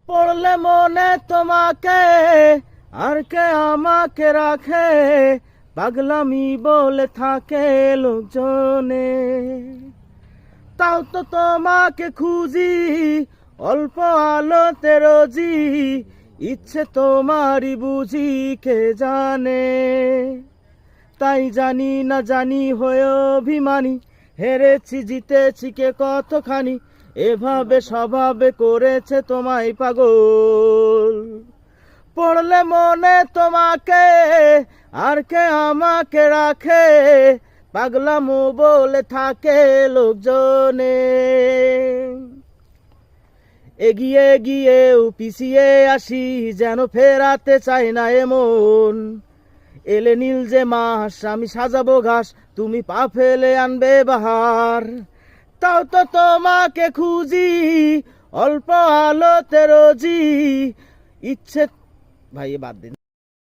পড়লে মনে তোমাকে আর কে আমাকে রাখে, পাগলামি বলে থাকে লোকজনে। তাও তো তোমাকে খুঁজি অল্প আলোতে রোজি, ইচ্ছে তোমারই বুঝি কে জানে। তাই জানি না জানি হয়ে অভিমানী, হেরেছি জিতেছি কে কতখানি, এভাবে স্বভাবে করেছে তোমায় পাগল। পড়লে মনে তোমাকে আর কে আমাকে রাখে, পাগলামো বলে থাকে লোকজনে। এগিয়ে গিয়েও পিছিয়ে আসি, যেন ফেরাতে চাই না এমন। এলে নীল যে মাস আমি সাজাবো ঘাস, তুমি পা ফেলে আনবে বাহার। তাও তো তোমাকে খুঁজি অল্প আলোতে রোজি, ইচ্ছে ভাই বাদ দিন।